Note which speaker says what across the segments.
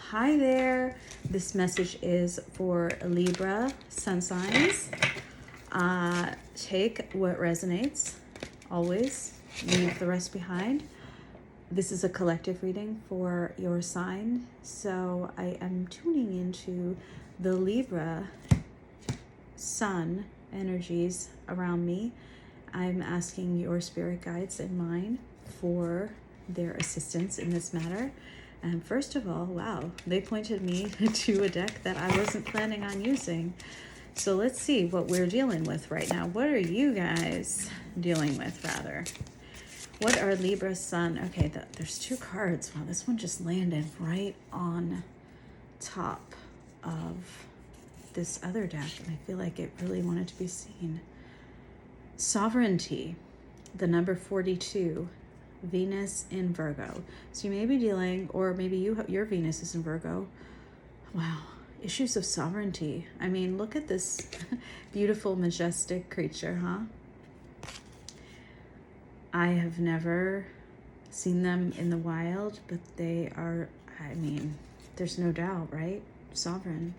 Speaker 1: Hi there. This message is for Libra sun signs. Take what resonates, always. Leave the rest behind. This is a collective reading for your sign. So I am tuning into the Libra sun energies around me. I'm asking your spirit guides and mine for their assistance in this matter. And first of all, wow, they pointed me to a deck that I wasn't planning on using. So let's see what we're dealing with right now. What are you guys dealing with, rather? What are Libra sun? Okay, there's two cards. Wow, this one just landed right on top of this other deck, and I feel like it really wanted to be seen. Sovereignty, the number 42. Venus in Virgo. So you may be dealing, or maybe your Venus is in Virgo. Wow, issues of sovereignty. I mean, look at this beautiful, majestic creature, huh? I have never seen them in the wild, but they are, I mean, there's no doubt, right? Sovereign.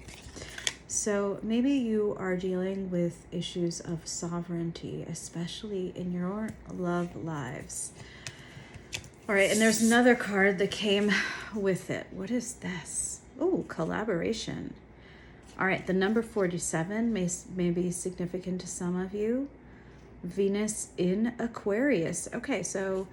Speaker 1: So maybe you are dealing with issues of sovereignty, especially in your love lives. All right, and there's another card that came with it. What is this? Oh, collaboration. All right, the number 47 may be significant to some of you. Venus in Aquarius. Okay, so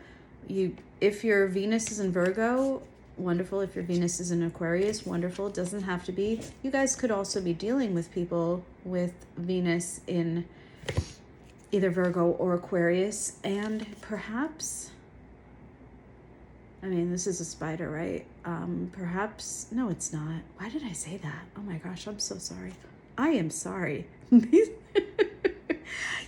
Speaker 1: if your Venus is in Virgo, wonderful. If your Venus is in Aquarius, wonderful. It doesn't have to be. You guys could also be dealing with people with Venus in either Virgo or Aquarius, and perhaps, I mean, this is a spider, right? Perhaps, no, it's not. Why did I say that? Oh my gosh, I'm so sorry. I am sorry.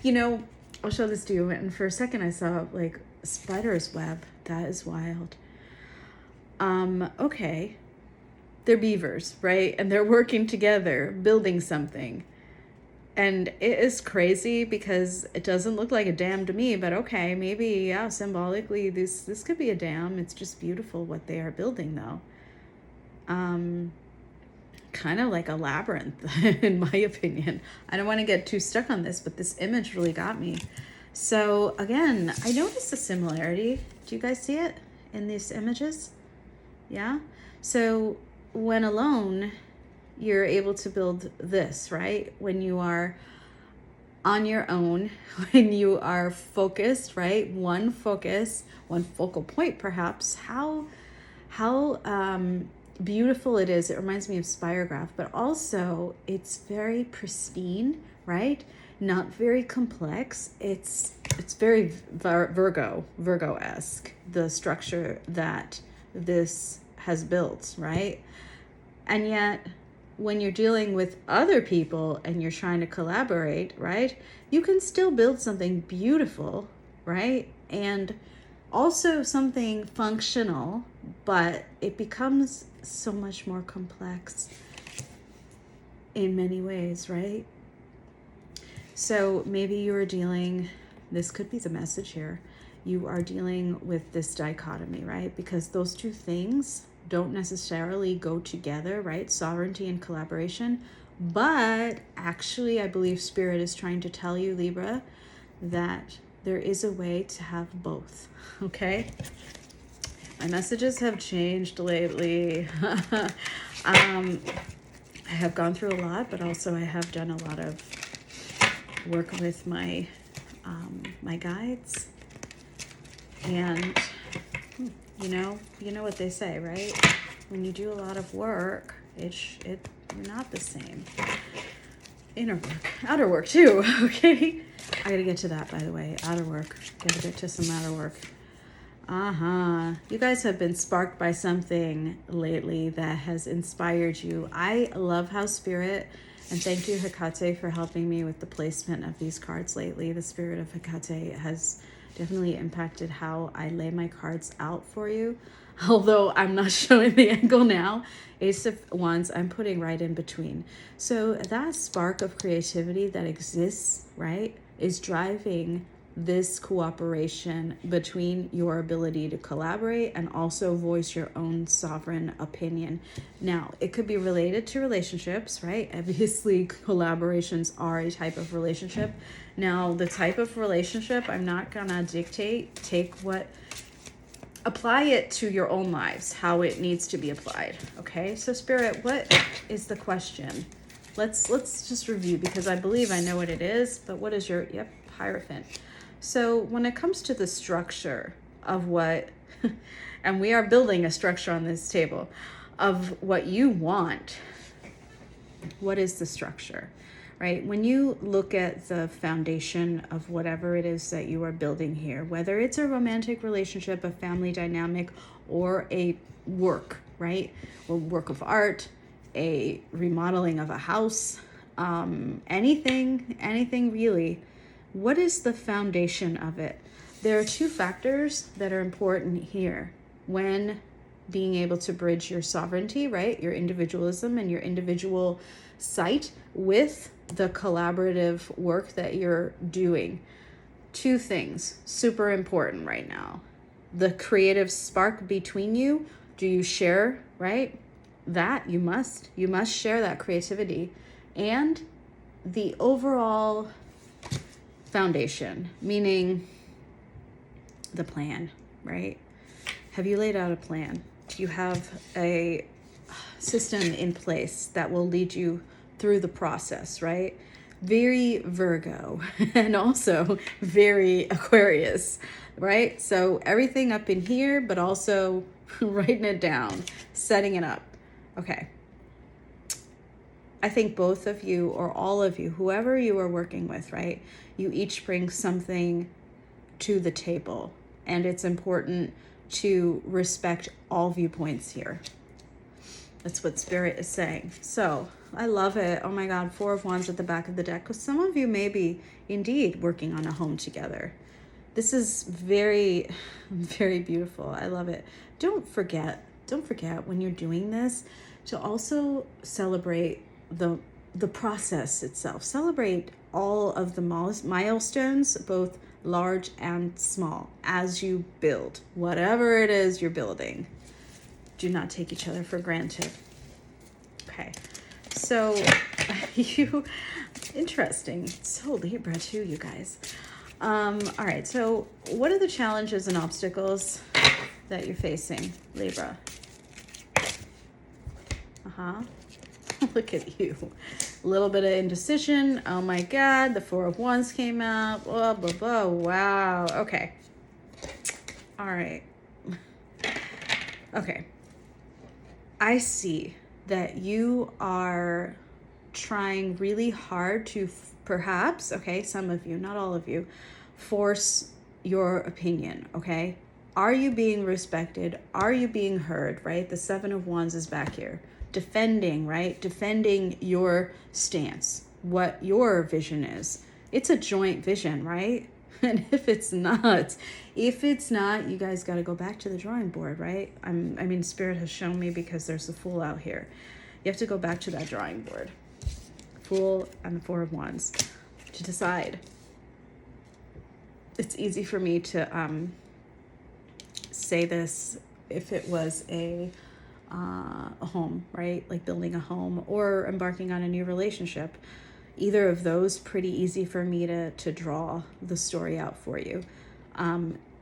Speaker 1: You know, I'll show this to you. And for a second, I saw like a spider's web. That is wild. Okay. They're beavers, right? And they're working together, building something. And it is crazy because it doesn't look like a dam to me, but okay, maybe, yeah, symbolically, this could be a dam. It's just beautiful what they are building, though. Kind of like a labyrinth, in my opinion. I don't want to get too stuck on this, but this image really got me. So, again, I noticed a similarity. Do you guys see it in these images? Yeah? So, when alone, you're able to build this, right? When you are on your own, when you are focused, right? One focus, one focal point, perhaps. How beautiful it is. It reminds me of Spirograph, but also it's very pristine, right? Not very complex. It's very Virgo-esque, the structure that this has built, right? And yet, when you're dealing with other people and you're trying to collaborate, right, you can still build something beautiful, right? And also something functional, but it becomes so much more complex in many ways, right? So maybe you're dealing, this could be the message here, you are dealing with this dichotomy, right? Because those two things don't necessarily go together, right? Sovereignty and collaboration. But actually, I believe Spirit is trying to tell you, Libra, that there is a way to have both, okay? My messages have changed lately. I have gone through a lot, but also I have done a lot of work with my my guides. And you know what they say, right? When you do a lot of work, you're not the same. Inner work, outer work too, okay? I gotta get to that, by the way. Outer work. Gotta get to some outer work. You guys have been sparked by something lately that has inspired you. I love how Spirit, and thank you, Hecate, for helping me with the placement of these cards lately. The Spirit of Hecate has definitely impacted how I lay my cards out for you. Although I'm not showing the angle now. Ace of Wands, I'm putting right in between. So that spark of creativity that exists, right, is driving this cooperation between your ability to collaborate and also voice your own sovereign opinion. Now, it could be related to relationships, right? Obviously, collaborations are a type of relationship. Now, the type of relationship, I'm not gonna dictate. Apply it to your own lives, how it needs to be applied. Okay, so Spirit, what is the question? Let's just review, because I believe I know what it is, but what is your, Hierophant. So when it comes to the structure of what, and we are building a structure on this table, of what you want, what is the structure, right? When you look at the foundation of whatever it is that you are building here, whether it's a romantic relationship, a family dynamic, or a work, right? Or work of art, a remodeling of a house, anything really, what is the foundation of it? There are two factors that are important here when being able to bridge your sovereignty, right? Your individualism and your individual sight with the collaborative work that you're doing. Two things super important right now. The creative spark between you. Do you share, right? That you must share that creativity, and the overall foundation, meaning the plan, right? Have you laid out a plan? Do you have a system in place that will lead you through the process, right? Very Virgo and also very Aquarius, right? So everything up in here, but also writing it down, setting it up. Okay. I think both of you, or all of you, whoever you are working with, right? You each bring something to the table, and it's important to respect all viewpoints here. That's what Spirit is saying. So I love it. Oh my God, 4 of Wands at the back of the deck, because some of you may be indeed working on a home together. This is very, very beautiful. I love it. Don't forget when you're doing this to also celebrate the process itself. Celebrate all of the milestones, both large and small, as you build whatever it is you're building. Do not take each other for granted. Okay, so interesting. So Libra too, you guys. All right, so what are the challenges and obstacles that you're facing, Libra? Look at you. A little bit of indecision. Oh my God, the 4 of Wands came out. Blah, blah, blah. Wow. Okay. All right. Okay. I see that you are trying really hard to perhaps, okay, some of you, not all of you, force your opinion, okay? Are you being respected? Are you being heard, right? The 7 of Wands is back here. Defending, right? Defending your stance, what your vision is. It's a joint vision, right? And if it's not, you guys got to go back to the drawing board, right? I mean, Spirit has shown me, because there's the Fool out here. You have to go back to that drawing board. Fool and the 4 of Wands to decide. It's easy for me to say this if it was a home, right? Like building a home or embarking on a new relationship. Either of those, pretty easy for me to draw the story out for you.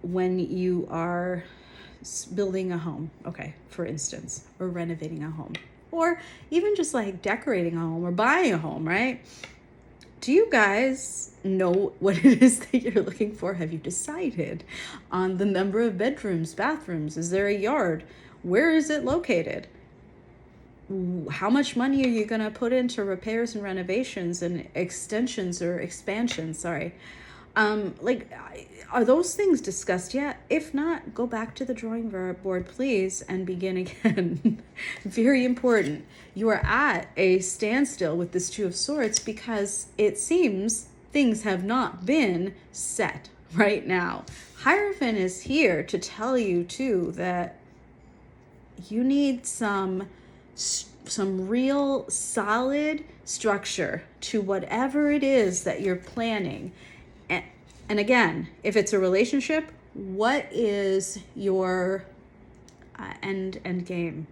Speaker 1: When you are building a home, okay, for instance, or renovating a home, or even just like decorating a home or buying a home, right? Do you guys know what it is that you're looking for? Have you decided on the number of bedrooms, bathrooms? Is there a yard? Where is it located? How much money are you going to put into repairs and renovations and extensions or expansions? Sorry. Are those things discussed yet? If not, go back to the drawing board, please, and begin again. Very important. You are at a standstill with this 2 of Swords because it seems things have not been set right now. Hierophant is here to tell you, too, that you need some real solid structure to whatever it is that you're planning. And again, if it's a relationship, what is your end game?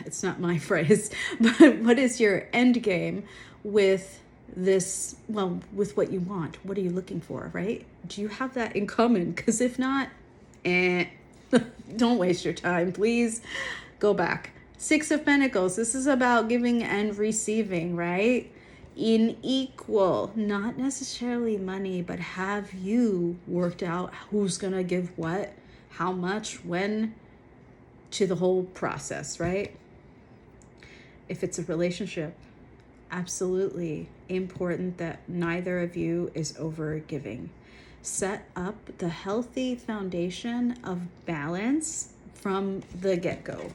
Speaker 1: It's not my phrase, but what is your end game with this? Well, with what you want. What are you looking for, right? Do you have that in common? Because if not, don't waste your time, please. Go back. Six of Pentacles. This is about giving and receiving, right? In equal, not necessarily money, but have you worked out who's going to give what, how much, when, to the whole process, right? If it's a relationship, absolutely important that neither of you is over giving. Set up the healthy foundation of balance from the get-go.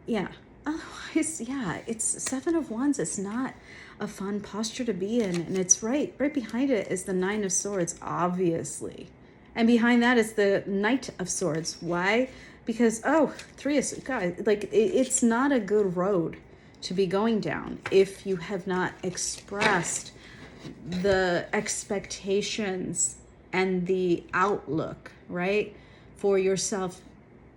Speaker 1: Yeah. Otherwise, yeah, it's Seven of Wands. It's not a fun posture to be in. And it's right behind it is the Nine of Swords, obviously. And behind that is the Knight of Swords. Why? Because, Three of Swords, like, it's not a good road to be going down if you have not expressed the expectations and the outlook, right, for yourself.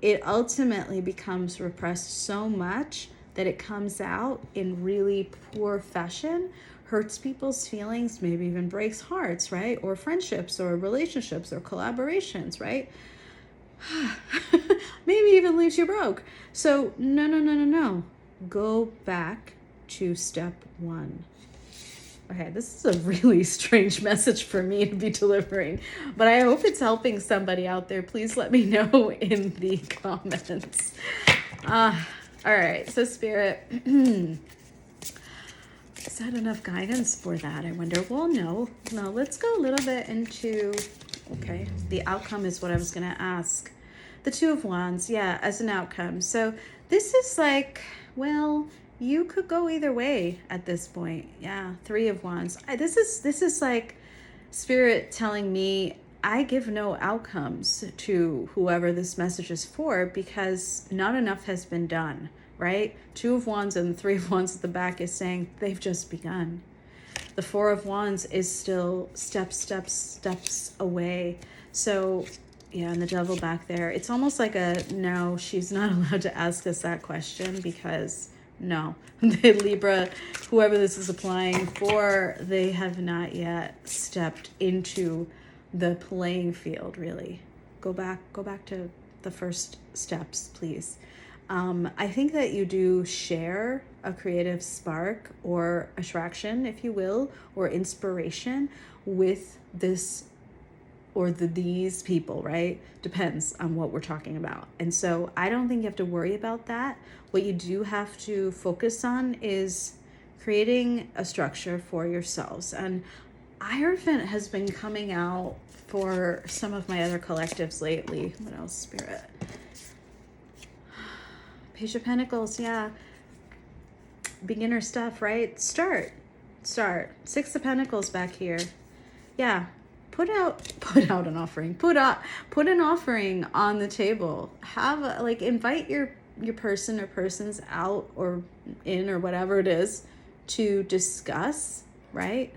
Speaker 1: It ultimately becomes repressed so much that it comes out in really poor fashion, hurts people's feelings, maybe even breaks hearts, right? Or friendships or relationships or collaborations, right? Maybe even leaves you broke. So no. Go back to step one. Okay, this is a really strange message for me to be delivering, but I hope it's helping somebody out there. Please let me know in the comments. All right, so Spirit, is that enough guidance for that? I wonder. Well, no, let's go a little bit into, okay, the outcome is what I was going to ask. The Two of Wands, yeah, as an outcome. So this is like, well, you could go either way at this point. Yeah, Three of Wands. This is like Spirit telling me I give no outcomes to whoever this message is for because not enough has been done, right? Two of Wands and Three of Wands at the back is saying they've just begun. The Four of Wands is still steps away. So yeah, and the Devil back there. It's almost like a no, she's not allowed to ask us that question because no, the Libra, whoever this is applying for, they have not yet stepped into the playing field, really. Go back to the first steps, please. I think that you do share a creative spark or attraction, if you will, or inspiration with this or these people, right? Depends on what we're talking about. And so I don't think you have to worry about that. What you do have to focus on is creating a structure for yourselves. And Hierophant has been coming out for some of my other collectives lately. What else, Spirit? Page of Pentacles, yeah. Beginner stuff, right? Start. Six of Pentacles back here. Yeah. Put out an offering. Put an offering on the table. Invite your person or persons out or in or whatever it is to discuss, right,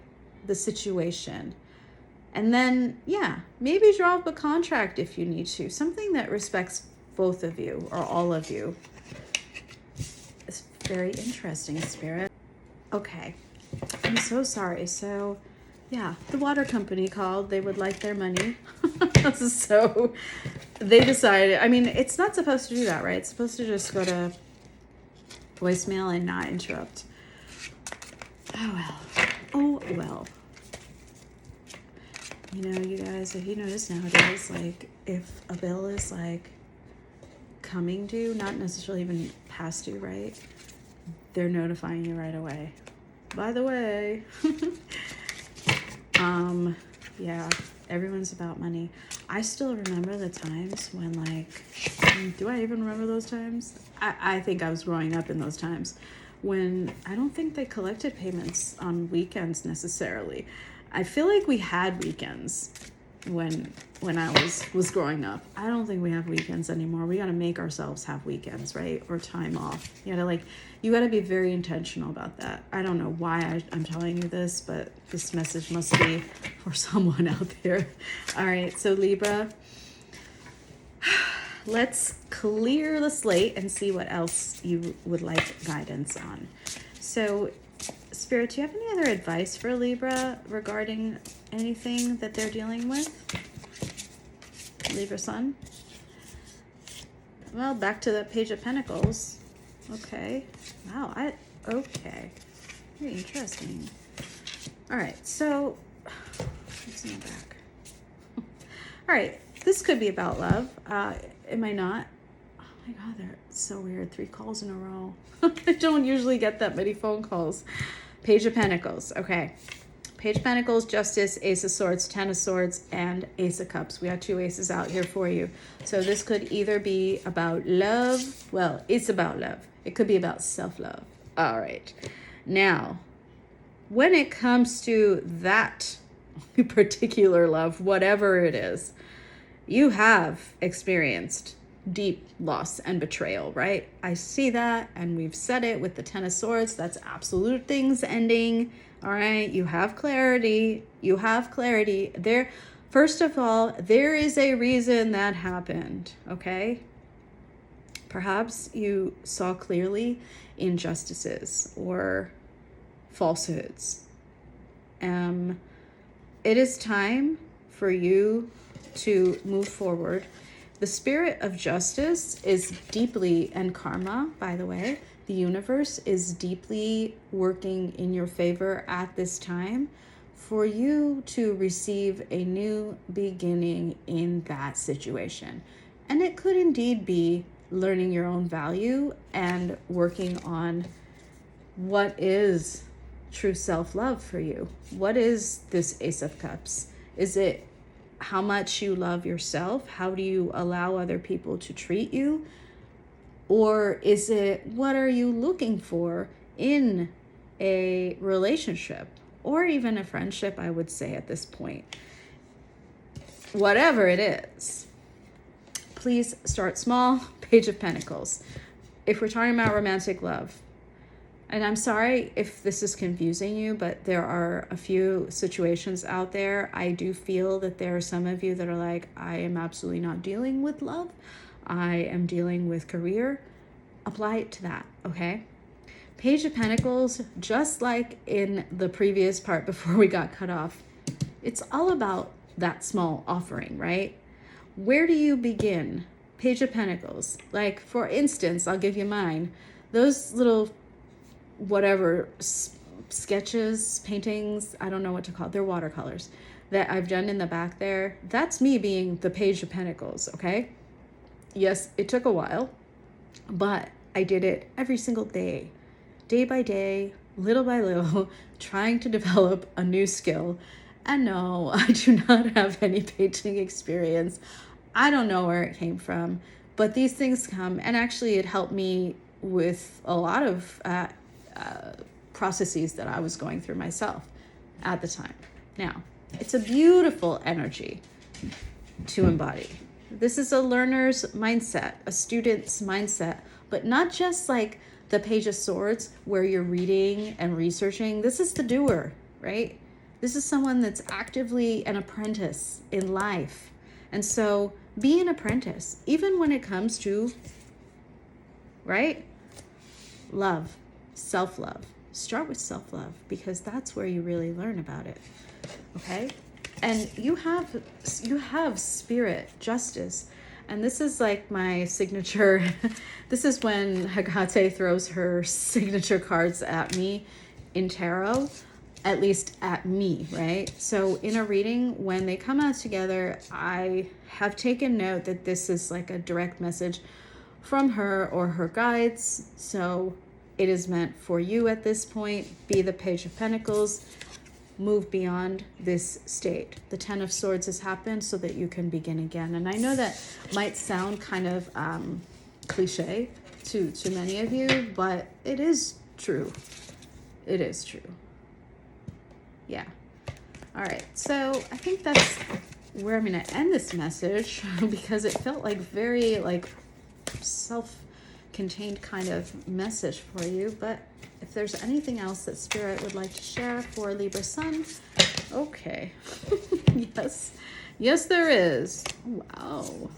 Speaker 1: the situation. And then, yeah, maybe draw up a contract if you need to. Something that respects both of you or all of you. It's very interesting, Spirit. Okay, I'm so sorry. So, yeah, the water company called. They would like their money. So they decided, I mean, it's not supposed to do that, right? It's supposed to just go to voicemail and not interrupt. Oh, well. You know, you guys, if you notice nowadays, like, if a bill is, like, coming due, not necessarily even past due, right? They're notifying you right away. By the way. Yeah, everyone's about money. I still remember the times when, like, do I even remember those times? I think I was growing up in those times when I don't think they collected payments on weekends necessarily. I feel like we had weekends, when I was growing up. I don't think we have weekends anymore. We got to make ourselves have weekends, right? Or time off. You got to be very intentional about that. I don't know why I'm telling you this, but this message must be for someone out there. All right, so Libra, let's clear the slate and see what else you would like guidance on. So, Spirit, do you have any other advice for Libra regarding anything that they're dealing with? Libra Sun? Well, back to the Page of Pentacles. Okay. Wow, okay. Very interesting. All right, so, what's in the back? All right, this could be about love. It might not. Oh my God, they're so weird. 3 calls in a row. I don't usually get that many phone calls. Page of Pentacles. Okay. Page of Pentacles, Justice, Ace of Swords, 10 of Swords, and Ace of Cups. We have 2 aces out here for you. So this could either be about love. Well, it's about love. It could be about self-love. All right. Now, when it comes to that particular love, whatever it is, you have experienced deep loss and betrayal, right? I see that, and we've said it with the 10 of Swords. That's absolute things ending. All right, you have clarity. You have clarity. There, first of all, there is a reason that happened, okay? Perhaps you saw clearly injustices or falsehoods. It is time for you to move forward. The spirit of justice is deeply, and karma, by the way, the universe is deeply working in your favor at this time for you to receive a new beginning in that situation. And it could indeed be learning your own value and working on what is true self-love for you. What is this Ace of Cups? Is it how much you love yourself? How do you allow other people to treat you? Or is it, what are you looking for in a relationship or even a friendship, I would say at this point? Whatever it is, please start small. Page of Pentacles. If we're talking about romantic love, and I'm sorry if this is confusing you, but there are a few situations out there. I do feel that there are some of you that are like, I am absolutely not dealing with love. I am dealing with career. Apply it to that, okay? Page of Pentacles, just like in the previous part before we got cut off, it's all about that small offering, right? Where do you begin? Page of Pentacles. Like, for instance, I'll give you mine. Those little whatever sketches, paintings, I don't know what to call it. They're watercolors that I've done in the back there. That's me being the Page of Pentacles, okay? Yes, it took a while, but I did it every single day by day, little by little, trying to develop a new skill. And no, I do not have any painting experience. I don't know where it came from, but these things come, and actually it helped me with a lot of processes that I was going through myself at the time. Now, it's a beautiful energy to embody. This is a learner's mindset, a student's mindset, but not just like the Page of Swords where you're reading and researching. This is the doer, right? This is someone that's actively an apprentice in life. And so be an apprentice, even when it comes to, right? Love, self-love. Start with self-love, because that's where you really learn about it, okay? And you have spirit, justice. And this is like my signature. This is when Hagate throws her signature cards at me in tarot, at least at me, right? So in a reading, when they come out together, I have taken note that this is like a direct message from her or her guides. So it is meant for you at this point. Be the Page of Pentacles. Move beyond this state. The 10 of Swords has happened so that you can begin again. And I know that might sound kind of cliche to many of you, but it is true. It is true. Yeah. All right. So I think that's where I'm going to end this message because it felt like very like self-contained kind of message for you. But if there's anything else that Spirit would like to share for Libra Sun, okay. Yes. Yes, there is. Wow.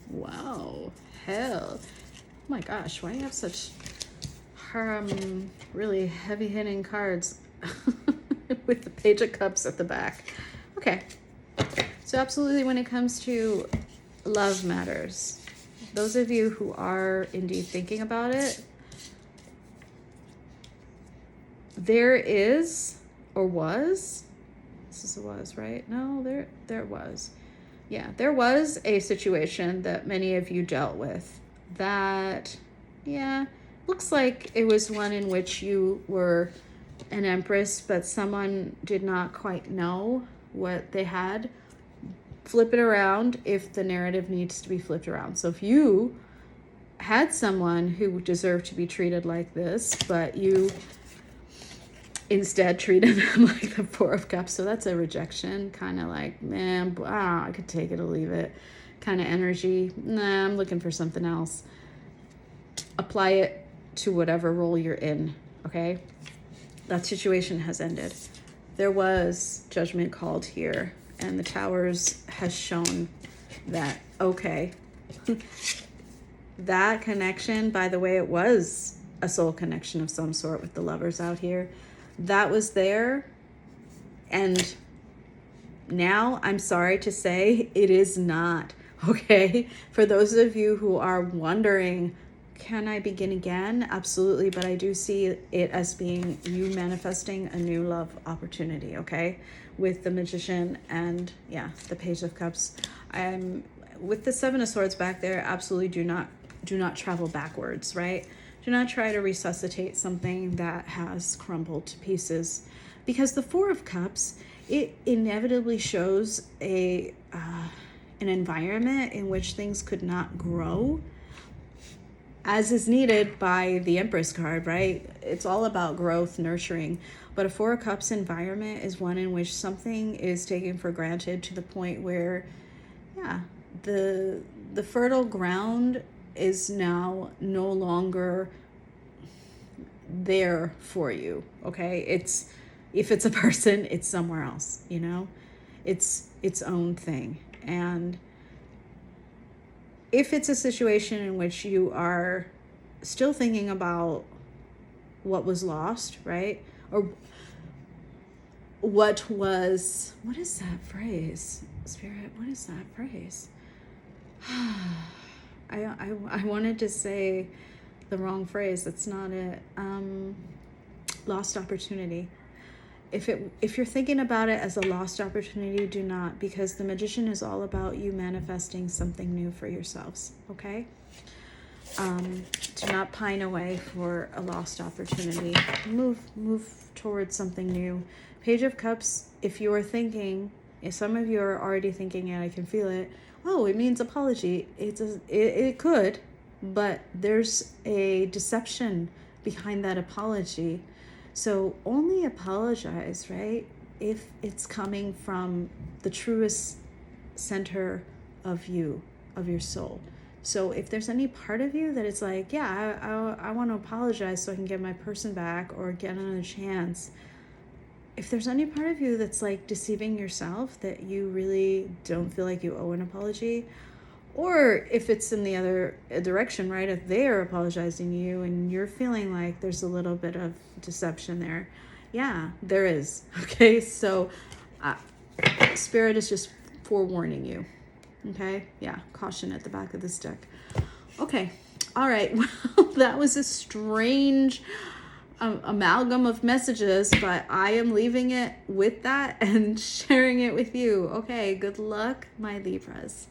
Speaker 1: Wow. Hell. Oh my gosh, why do you have such really heavy-hitting cards with the Page of Cups at the back? Okay. So absolutely, when it comes to love matters, those of you who are indeed thinking about it, there is, or was, this is a was, right? No, there was. Yeah, there was a situation that many of you dealt with that, yeah, looks like it was one in which you were an Empress, but someone did not quite know what they had. Flip it around if the narrative needs to be flipped around. So if you had someone who deserved to be treated like this, but you instead treated them like the Four of Cups, so that's a rejection, kind of like, man, I could take it or leave it kind of energy. Nah, I'm looking for something else. Apply it to whatever role you're in, okay? That situation has ended. There was judgment called here, and the Towers has shown that, okay, that connection, by the way, it was a soul connection of some sort with the Lovers out here. That was there, and now I'm sorry to say it is not, okay? For those of you who are wondering, can I begin again? Absolutely, but I do see it as being you manifesting a new love opportunity, okay? With the Magician and, yeah, the Page of Cups. With the Seven of Swords back there, absolutely do not travel backwards, right? Do not try to resuscitate something that has crumbled to pieces, because the Four of Cups, it inevitably shows an environment in which things could not grow as is needed by the Empress card, right? It's all about growth, nurturing. But a Four of Cups environment is one in which something is taken for granted to the point where, yeah, the fertile ground is now no longer there for you, okay? If it's a person, it's somewhere else, you know? It's its own thing. And if it's a situation in which you are still thinking about what was lost, right? Or what is that phrase? Spirit, what is that phrase? I wanted to say the wrong phrase. That's not it. Lost opportunity. If you're thinking about it as a lost opportunity, do not, because the Magician is all about you manifesting something new for yourselves, okay? Do not pine away for a lost opportunity. Move towards something new. Page of Cups, if you are thinking, if some of you are already thinking, and I can feel it, oh, it means apology. It could, but there's a deception behind that apology. So only apologize, right, if it's coming from the truest center of you, of your soul. So if there's any part of you that it's like, yeah, I want to apologize so I can get my person back or get another chance. If there's any part of you that's like deceiving yourself, that you really don't feel like you owe an apology, or if it's in the other direction, right? If they're apologizing to you and you're feeling like there's a little bit of deception there, yeah, there is. Okay, so Spirit is just forewarning you. Okay, yeah, caution at the back of this deck. Okay, all right. Well, that was a strange amalgam of messages, but I am leaving it with that and sharing it with you. Okay, good luck, my Libras.